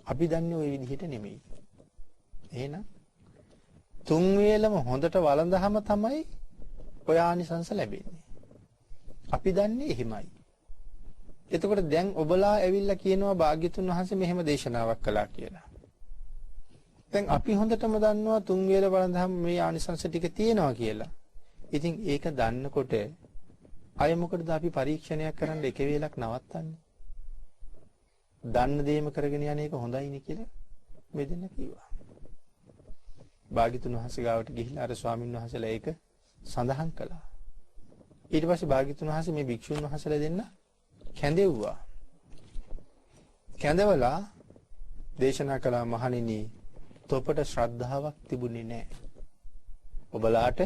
අපි දන්නේ ওই විදිහට නෙමෙයි. එහෙනම් 3 වේලම හොඳට වළඳහම තමයි ඔය ආනිසංස ලැබෙන්නේ. අපි දන්නේ එහෙමයි. එතකොට දැන් ඔබලා ඇවිල්ලා කියනවා භාග්‍යතුන් වහන්සේ මෙහෙම දේශනාවක් කළා කියලා. දැන් අපි හොඳටම දන්නවා 3 වේල වළඳහම මේ ආනිසංස ටික තියෙනවා කියලා. ඉතින් ඒක දන්නකොට අය මොකටද අපි පරීක්ෂණයක් කරන්න එක වේලක් නවත්තන්නේ? දන්න දේම කරගෙන යන එක හොඳයිනේ කියලා මේ දෙන්න කිව්වා. භාග්‍යතුන් වහන්සේ ගාවට ගිහිල්ලා අර ස්වාමීන් වහන්සේලා ඒක සඳහන් කළා. ඊට පස්සේ භාග්‍යතුන් වහන්සේ මේ භික්ෂුන් වහන්සේලා දෙන්න කැඳෙව්වා. කැඳවලා දේශනා කළා මහණෙනි තොපට ශ්‍රද්ධාවක් තිබුණේ නැහැ. ඔබලාට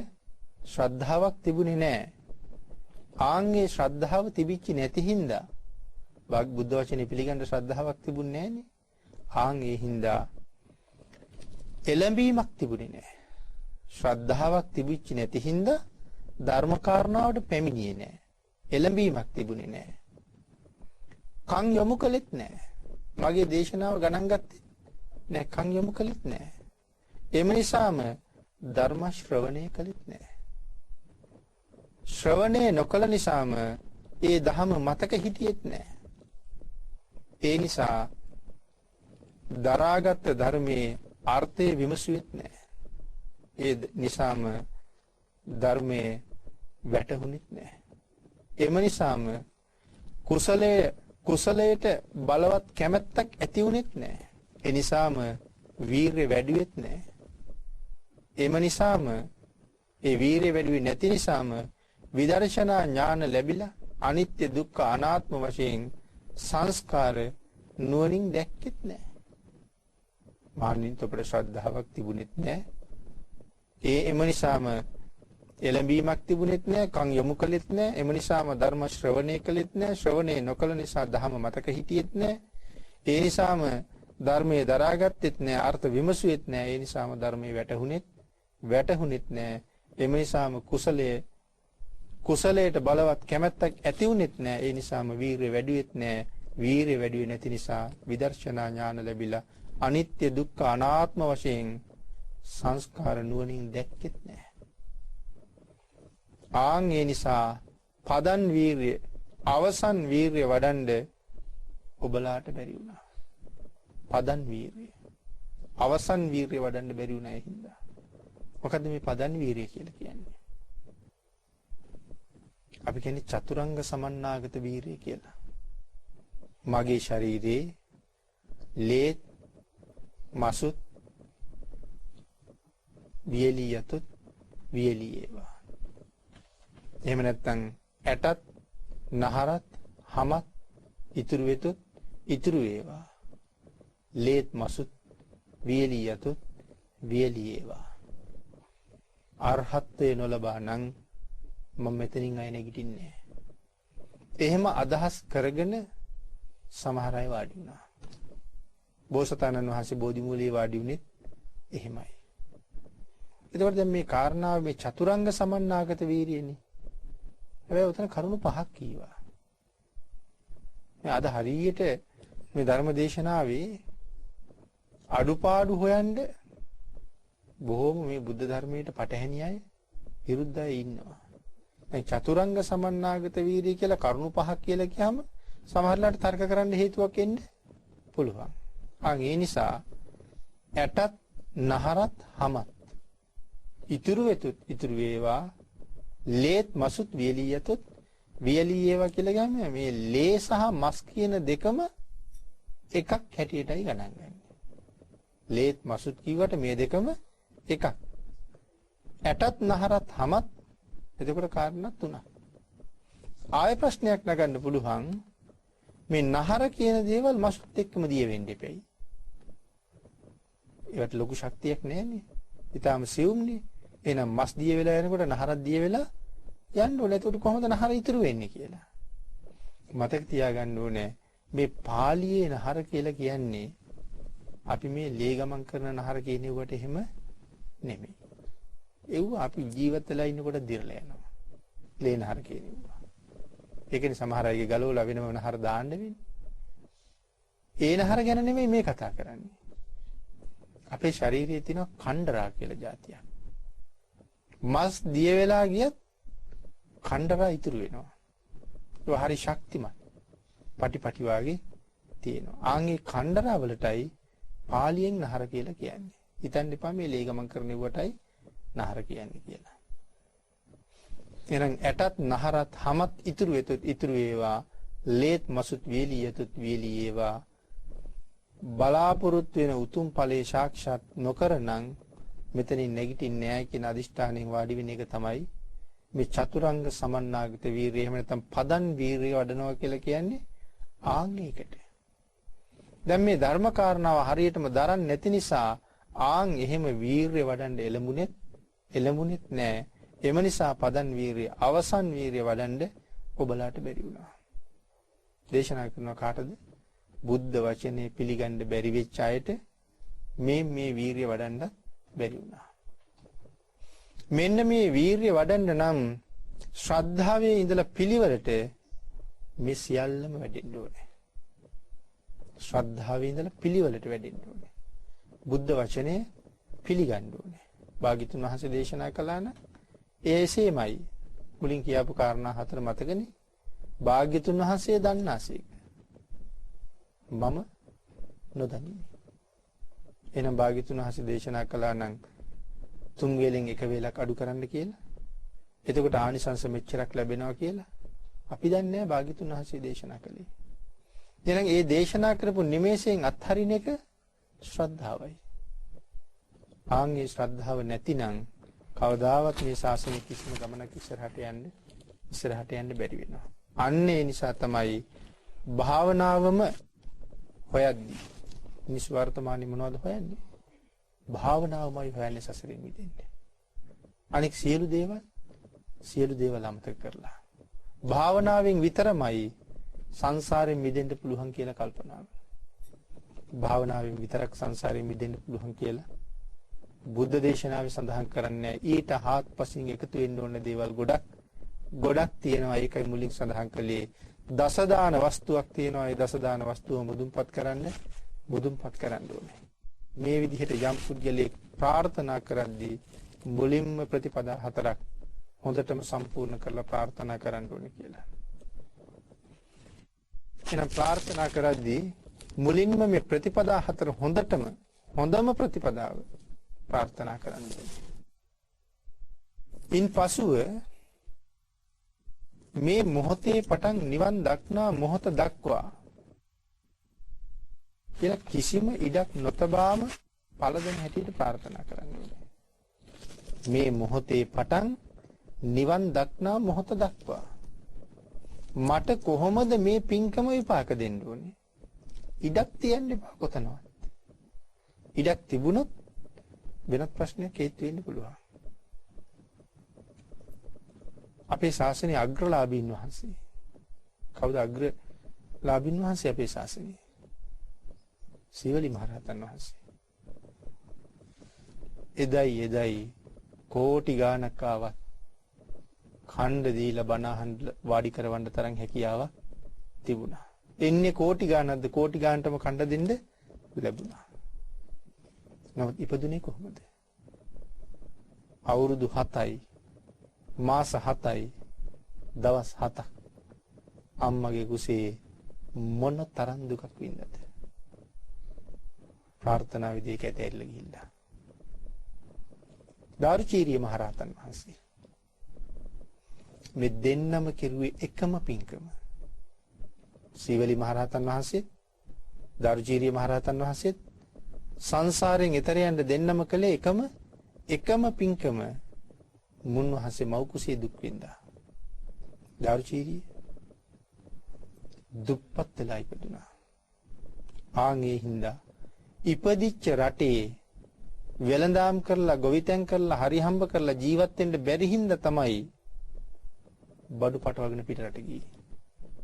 ශ්‍රද්ධාවක් තිබුණේ නැහැ. ආන්ගේ ශ්‍රද්ධාව තිබිච්ච නැති හින්දා බුද්ධ වචනේ පිළිගන්න ශ්‍රද්ධාවක් තිබුණේ නැහනේ. ආන්ගේ හින්දා එළඹීමක් තිබුණේ නැහැ. ශ්‍රද්ධාවක් තිබිච්ච නැති හින්දා ධර්ම කාරණාවට පැමිණියේ නැහැ. එළඹීමක් තිබුණේ නැහැ. කන් යොමු කළෙත් නැහැ. මගේ දේශනාව ගණන් ගත්තේ නැහැ. කන් යොමු කළෙත් නැහැ. එම නිසාම ධර්ම ශ්‍රවණය කළෙත් නැහැ. ශ්‍රවණය නොකළ නිසාම ඒ ධහම මතක හිටියෙත් නැහැ. ඒ නිසා දරාගත් ධර්මයේ අර්ථය විමසුවෙත් නැහැ. ඒ නිසාම ධර්මයේ වැටහුණෙත් නැහැ. එම නිසාම කුසලයට බලවත් කැමැත්තක් ඇති වුණෙත් නැහැ. ඒ නිසාම වීරිය වැඩිවෙත් නැහැ. එම නිසාම ඒ වීරිය වැඩි නැති නිසාම විදර්ශනා ඥාන ලැබිලා අනිත්‍ය දුක්ඛ අනාත්ම වශයෙන් සංස්කාර නුවණින් දැක්කෙත් නැහැ. මානින් තොපට ශ්‍රද්ධාවක් තිබුණෙත් නැහැ. එම නිසාම එළඹීමක් තිබුණෙත් නැහැ, කන් යොමු කළෙත් නැහැ. එම නිසාම ධර්ම ශ්‍රවණය කළෙත් නැහැ. ශ්‍රවණය නොකළ නිසා ධහම මතක හිටියෙත් නැහැ. ඒ නිසාම ධර්මයේ දරාගත්තෙත් නැහැ, අර්ථ විමසුවෙත් නැහැ. ඒ නිසාම ධර්මයේ වැටහුණෙත් නැහැ. එම නිසාම කුසලයට බලවත් කැමැත්තක් ඇති වුණෙත් නැහැ. ඒ නිසාම වීරිය වැඩිවෙත් නැහැ. වීරිය වැඩි නැති නිසා විදර්ශනා ඥාන ලැබිලා අනිත්‍ය දුක්ඛ අනාත්ම වශයෙන් සංස්කාර නුවණින් දැක්කෙත් නැහැ. ආන් ඒ නිසා පදන් වීරිය අවසන් වීරිය වඩන්ඩ ඔබලාට බැරි වුණා. පදන් වීරිය අවසන් වීරිය වඩන්ඩ බැරි වුණා. ඒ හින්දා මොකද්ද මේ පදන් වීරිය කියලා කියන්නේ? අපි කියන්නේ චතුරංග සමන්නාගත වීරිය කියලා. මගේ ශරීරයේ ලේ මසුත් වියලි යතුත් වියලි ඒවා. එහෙම නැත්නම් ඇටත් නහරත් හමත් ඉතුරු වෙතුත් ඉතුරු ඒවා. ලේත් මසුත් වියලි යතුත් වියලි ඒවා. අරහත්ත්වේ නොලබා නම් මම මෙතනින් අය නැගිටින්නේ. එහෙම අදහස් කරගෙන සමහර අය වාඩි වුණා. බෝසතාණන් වහන්සේ බෝධිමූලයේ වාඩි වුණේ එහෙමයි. එතකොට දැන් මේ කාරණාව මේ චතුරංග සමන්නාගත වීරියනේ. හැබැයි උතන කරුණු පහක් කීවා. මේ අද හරියට මේ ධර්ම දේශනාවේ අඩුපාඩු හොයන්න බොහෝම මේ බුද්ධ ධර්මයට පටහැනි අය විරුද්ධ අය ඉන්නවා. දැන් චතුරංග සමන්නාගත වීරිය කියලා කරුණු පහක් කියලා කියහම සමහරලාට තර්ක කරන්න හේතුවක් එන්න පුළුවන්. ඒ නිසා ඇටත් නහරත් හමත් ඉතුරු වෙතුත් ඉතුරු වේවා. ලේත් මසුත් වියලී යතුත් වියලී ඒවා කියලා ගම මේ ලේ සහ මස් කියන දෙකම එකක් හැටියටයි ගණන් ගන්නේ. ලේත් මසුත් කිව්වට මේ දෙකම එකක්. ඇටත් නහරත් හමත් එතකොට කාරණා තුනක්. ආයෙ ප්‍රශ්නයක් නගන්න පුළුවන්. මේ නහර කියන දේවල් මසුත් එක්කම දිය වෙන්න එපෙයි. ඒවට ලොකු ශක්තියක් නැහැනේ. ඊටාම සියුම්නේ. එහෙනම් මස් දිය වෙලා යනකොට නහරක් දිය වෙලා යන්න ඕනේ. එතකොට කොහොමද නහර ඉතුරු වෙන්නේ කියලා. මතක තියාගන්න ඕනේ මේ පාලියේ නහර කියලා කියන්නේ අපි මේ ලේ ගමන් කරන නහර කියන එකට එහෙම නෙමෙයි. ඒව අපි ජීවත් වෙලා ඉන්නකොට දිරලා යනවා. ලේ නහර කියන ඒවා. ඒකනේ සමහර අයගේ ගලවලා වෙනම නහර දාන්න වෙන්නේ. ඒ නහර ගැන නෙමෙයි මේ කතා කරන්නේ. අපේ ශරීරයේ තියෙන කණ්ඩරා කියලා જાතියක්. මස් දිය වෙලා ගියත් කණ්ඩරා ඉතුරු වෙනවා. ඒක හරි ශක්තිමත්. පටි වාගේ තියෙනවා. ආන්ගේ කණ්ඩරා වලටයි පාලියෙන් නහර කියලා කියන්නේ. හිතන්න එපා මේ ලේ ගමන් කරන ඒවටයි නහර කියන්නේ කියලා. එහෙනම් ඇටත් නහරත් හමත් ඉතුරු වෙතොත් ඉතුරු වේවා. ලේත් මසුත් වේලී යතුත් වේලී ඒවා. බලාපොරොත්තු වෙන උතුම් ඵලයේ සාක්ෂාත් නොකරනම් මෙතනින් නැගිටින්නේ නැහැ කියන අදිෂ්ඨානයෙන් වාඩි වෙන එක තමයි මේ චතුරංග සමන්නාගත වීරිය. එහෙම නැත්නම් පදන් වීරිය වඩනවා කියලා කියන්නේ ආංගයකට. දැන් මේ ධර්ම කාරණාව හරියටම දරන්නේ නැති නිසා එහෙම වීරිය වඩන්න එළඹුණෙත් නැහැ. එම නිසා පදන් වීරිය අවසන් වීරිය වඩන්න ඔබලාට බැරි වුණා. දේශනා කරන කාටද? බුද්ධ වචනේ පිළිගන්න බැරි වෙච්ච අයට මේ වීරිය වඩන්න බැරි වුණා. මෙන්න මේ වීරිය වඩන්න නම් ශ්‍රද්ධාවේ ඉඳලා පිළිවෙලට මේ සියල්ලම වැඩෙන්න ඕනේ. ශ්‍රද්ධාවේ ඉඳලා පිළිවෙලට වැඩෙන්න ඕනේ. බුද්ධ වචනේ පිළිගන්න ඕනේ. භාග්‍යතුන් වහන්සේ දේශනා කළා නම් එසේමයි මුලින් කියපු කාරණා හතර මතකනේ. භාග්‍යතුන් වහන්සේ දන්නාසේක. මම නොදනිමි. එහෙනම් භාග්‍යතුන් වහන්සේ දේශනා කළා නම් 3 වේලෙන් 1 වේලක් අඩු කරන්න කියලා. එතකොට ආනිසංස මෙච්චරක් ලැබෙනවා කියලා අපි දන්නේ නැහැ භාග්‍යතුන් වහන්සේ දේශනා කළේ. එහෙනම් ඒ දේශනා කරපු නිමේෂයෙන් අත්හරින එක ශ්‍රද්ධාවයි. ආන්ගේ ශ්‍රද්ධාව නැතිනම් කවදාවත් මේ ශාසනය කිසිම ගමනක් ඉස්සරහට යන්න බැරි වෙනවා. අන්න ඒ නිසා තමයි භාවනාවම හොයද්දී මිනිස් වර්තමානයේ මොනවද හොයන්නේ? භාවනාවමයි හොයන්නේ සසරින් මිදෙන්න. අනෙක් සියලු දේවල් අමතක කරලා භාවනාවෙන් විතරමයි සංසාරයෙන් මිදෙන්න පුළුවන් කියලා කල්පනා කරනවා. භාවනාවෙන් විතරක් සංසාරයෙන් මිදෙන්න පුළුවන් කියලා බුද්ධ දේශනාවේ සඳහන් කරන්නේ ඊට හාත්පසින් එකතු වෙන්න ඕන දේවල් ගොඩක් තියෙනවා. ඒකයි මුලින් සඳහන් කළේ දසදාන වස්තුවක් තියෙනවා. ඒ දසදාන වස්තුව මුදුන්පත් කරන්න ඕනේ. මේ විදිහට යම් පුද්ගලයෙක් ප්‍රාර්ථනා කරද්දී මුලින්ම ප්‍රතිපදා 4ක් හොඳටම සම්පූර්ණ කරලා ප්‍රාර්ථනා කරන්න ඕනේ කියලා. එහෙනම් ප්‍රාර්ථනා කරද්දී මුලින්ම මේ ප්‍රතිපදා 4 හොඳම ප්‍රතිපදාව ප්‍රාර්ථනා කරන්න ඕනේ. ඉන්පසුව මේ මොහොතේ පටන් නිවන් දක්නා මොහොත දක්වා කියලා කිසිම ඉඩක් නොතබාම පළදෙන හැටියට ප්‍රාර්ථනා කරන්න ඕනේ. මේ මොහොතේ පටන් නිවන් දක්නා මොහොත දක්වා මට කොහොමද මේ පින්කම විපාක දෙන්න ඕනේ? ඉඩක් තියන්න එපා කොතනවත්. ඉඩක් තිබුණොත් වෙනත් ප්‍රශ්නයක් හේතු වෙන්න පුළුවන්. අපේ ශාසනයේ අග්‍රලාභීන් වහන්සේ කවුද? අග්‍රලාභීන් වහන්සේ අපේ ශාසනයේ සීවලි මහරහතන් වහන්සේ. එදයි කෝටි ගාණක් ආවත් ඛණ්ඩ දීලා බණ අහන්න වාඩි කරවන්න තරම් හැකියාවක් තිබුණා. එන්නේ කෝටි ගාණක්ද? කෝටි ගාණටම ඛණ්ඩ දෙන්න ලැබුණා. නමුත් ඉපදුනේ කොහොමද? අවුරුදු 7යි මාස 7යි දවස් 7ක් අම්මගේ කුසේ මොන තරම් දුකක් වින්දාද? ප්‍රාර්ථනා විදිහට ඇතැල්ල ගිහිල්ලා. දාරුචීරිය මහරහතන් වහන්සේ මේ දෙන්නම කෙරුවේ එකම පින්කම. සීවලි මහරහතන් වහන්සේ දාරුචීරිය මහරහතන් වහන්සේ සංසාරයෙන් එතර යන්න දෙන්නම කළේ එකම පින්කම. මුන්වහන්සේ මව් කුසේ දුක් විඳා. දාරුචීරිය දුප්පත් වෙලා ඉපදුනා. ආන්ගේ හින්දා ඉපදිච්ච රටේ වෙළඳාම් කරලා ගොවිතැන් කරලා හරි හම්බ කරලා ජීවත් වෙන්න බැරි හින්දා තමයි බඩු පටවගෙන පිට රට ගියේ.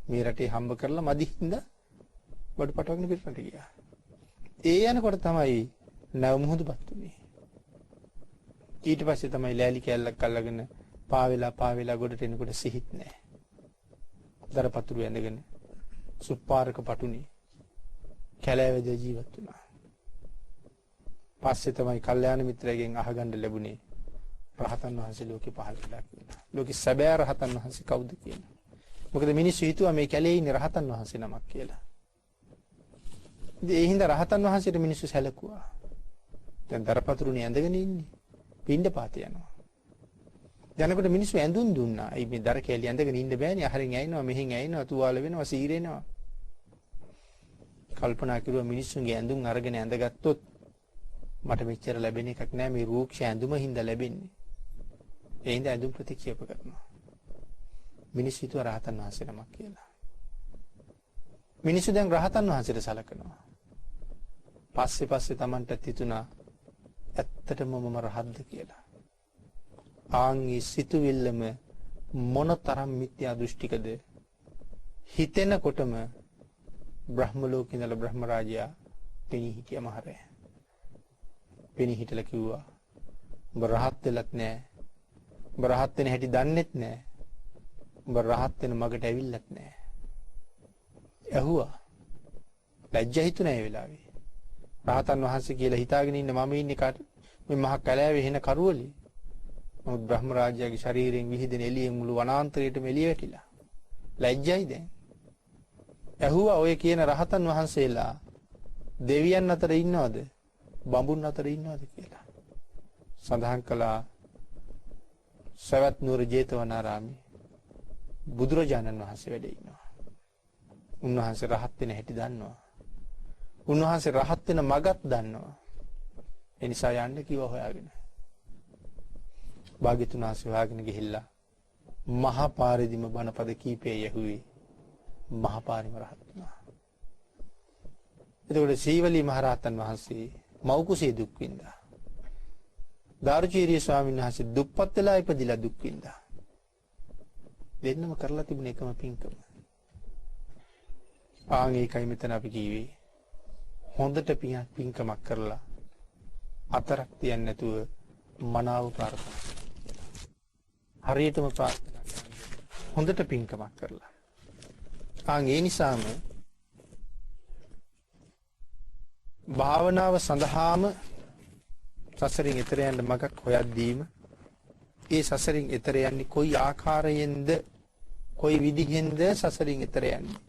මේ රටේ හම්බ කරලා මදි හින්දා බඩු පටවගෙන පිට රට ගියා. ඒ යනකොට තමයි නැව මුහුදුපත් උනේ. ඊට පස්සේ තමයි ලෑලි කැල්ලක් අල්ලගෙන පාවෙලා ගොඩට එනකොට සිහිත් නැහැ. දරපතුරු ඇඳගෙන සුප්පාරක පටුනේ කැලෑවේද ජීවත් වුණා. පස්සේ තමයි කල්යාණ මිත්‍රයෙක්ගෙන් අහගන්න ලැබුණේ රහතන් වහන්සේ ලෝකේ පහළ වෙලා කියලා. ලෝකේ සැබෑ රහතන් වහන්සේ කවුද කියලා. මොකද මිනිස්සු හිතුවා මේ කැලේ ඉන්නේ රහතන් වහන්සේ නමක් කියලා. ඉතින් ඒ හින්දා රහතන් වහන්සේට මිනිස්සු සැලකුවා. දැන් දරපතුරුනේ ඇඳගෙන ඉන්නේ. පින්ඩ පාතේ යනවා. යනකොට මිනිස්සු ඇඳුම් දුන්නා. අයි මේ දර කැලිය ඇඳගෙන ඉන්න බෑනේ. අහරින් ඇිනවා, මෙහෙන් ඇිනවා, තුවාල වෙනවා, සීරෙනවා. කල්පනා කරුවා මිනිස්සුන්ගේ ඇඳුම් අරගෙන ඇඳගත්තොත් මට මෙච්චර ලැබෙන එකක් නෑ. මේ රූක්ෂ ඇඳුම හින්දා ලැබෙන්නේ. ඒ හින්දා ඇඳුම් ප්‍රතික්ෂේප කරනවා. මිනිස්සු හිතුවා රහතන් වහන්සේ නමක් කියලා. මිනිස්සු දැන් රහතන් වහන්සේට සලකනවා. පස්සේ Tamanට හිතුණා ඇත්තටම මම රහත්ද කියලා. ආන්ගේ සිතුවිල්ලම මොනතරම් මිත්‍යා දෘෂ්ටිකද? හිතෙනකොටම බ්‍රහ්ම ලෝකේ ඉඳලා බ්‍රහ්ම රාජයා පෙනී හිටියා මහරය. පෙනී හිටලා කිව්වා උඹ රහත් වෙලත් නෑ. උඹ රහත් වෙන හැටි දන්නෙත් නෑ. උඹ රහත් වෙන මගට ඇවිල්ලත් නෑ. ඇහුවා. ලැජ්ජා හිතුණා ඒ වෙලාවේ. රහතන් වහන්සේ කියලා හිතාගෙන ඉන්න මම ඉන්නේ මේ මහ කැලෑවේ එන කරුවලේ. නමුත් බ්‍රහ්ම රාජයාගේ ශරීරයෙන් විහිදෙන එළියෙන් මුළු වනාන්තරයටම එළිය වැටිලා. ලැජ්ජයි දැන්. ඇහුවා ඔය කියන රහතන් වහන්සේලා දෙවියන් අතර ඉන්නවද? බඹුන් අතර ඉන්නවද කියලා. සඳහන් කළා සවැත් නුවර ජේතවනාරාමේ බුදුරජාණන් වහන්සේ වැඩ ඉන්නවා. උන්වහන්සේ රහත් වෙන හැටි දන්නවා. උන්වහන්සේ රහත් වෙන මගත් දන්නවා. ඒ නිසා යන්න කිව්වා හොයාගෙන. භාග්‍යතුන් වහන්සේ හොයාගෙන ගිහිල්ලා මහා පාරේදීම බණපද කීපේ යහුවේ මහා පාරේම රහත් වුණා. එතකොට සීවලී මහරහතන් වහන්සේ මව් කුසේ දුක් විඳා. දාරුචීරිය ස්වාමීන් වහන්සේ දුප්පත් වෙලා ඉපදිලා දුක් විඳා. දෙන්නම කරලා තිබුණ එකම පින්කම. ආන් ඒකයි මෙතන අපි කිව්වේ හොඳට පින්කමක් කරලා අතරක් තියන්නේ නැතුව මනාව ප්‍රාර්ථනා. හරියටම ප්‍රාර්ථනා කරන්න. හොඳට පින්කමක් කරලා. ආන් ඒ නිසාම භාවනාව සඳහාම සසරින් එතර යන්න මගක් හොයද්දීම ඒ සසරින් එතර යන්නේ කොයි ආකාරයෙන්ද කොයි විදිහෙන්ද සසරින් එතර යන්නේ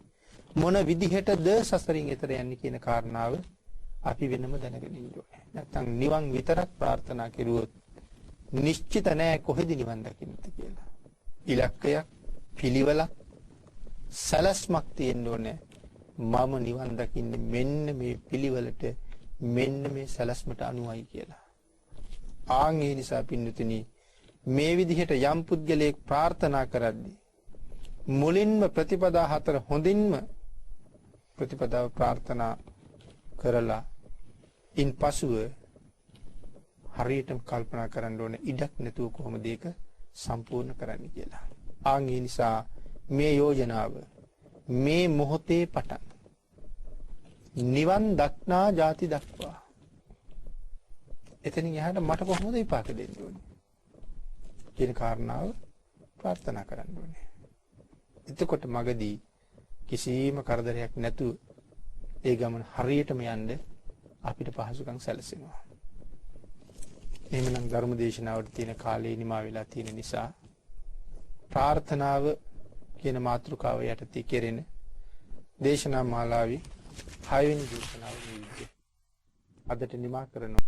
මොන විදිහටද සසරින් එතර යන්නේ කියන කාරණාව අපි වෙනම දැනගෙන ඉන්න ඕනේ. නැත්තම් නිවන් විතරක් ප්‍රාර්ථනා කෙරුවොත් නිශ්චිත නැහැ කොහෙද නිවන් දකින්නද කියලා. ඉලක්කයක් පිළිවෙලක් සලස්මක් තියෙන්න ඕනේ. මම නිවන් දකින්නේ මෙන්න මේ පිළිවෙලට මෙන්න මේ සලස්මට අනුවයි කියලා. ආන් ඒ නිසා පින්නතුනි මේ විදිහට යම් පුද්ගලයෙක් ප්‍රාර්ථනා කරද්දී මුලින්ම ප්‍රතිපදා හතර හොඳින්ම ප්‍රතිපදාව ප්‍රාර්ථනා කරලා ඉන්පසුව හරියටම කල්පනා කරන්න ඕනේ ඉඩක් නැතුව කොහොමද ඒක සම්පූර්ණ කරන්නේ කියලා. ආන් ඒ නිසා මේ යෝජනාව මේ මොහොතේ පටන් නිවන් දක්නා ಜಾති දක්වා එතනින් එහාට මට කොහොමද විපාක දෙන්න ඕනේ කියන කාරණාව ප්‍රාර්ථනා කරන්න ඕනේ. එතකොට මගදී කිසිම කරදරයක් නැතුව ඒ ගමන හරියටම යන්න අපිට පහසුකම් සැලසෙනවා. එහෙමනම් ධර්ම දේශනාවට තියෙන කාලය නිමා වෙලා තියෙන නිසා ප්‍රාර්ථනාව කියන මාතෘකාව යටතේ කෙරෙන දේශනා මාලාවේ 6 වෙනි දේශනාව මේ විදිහට අදට නිමා කරනවා.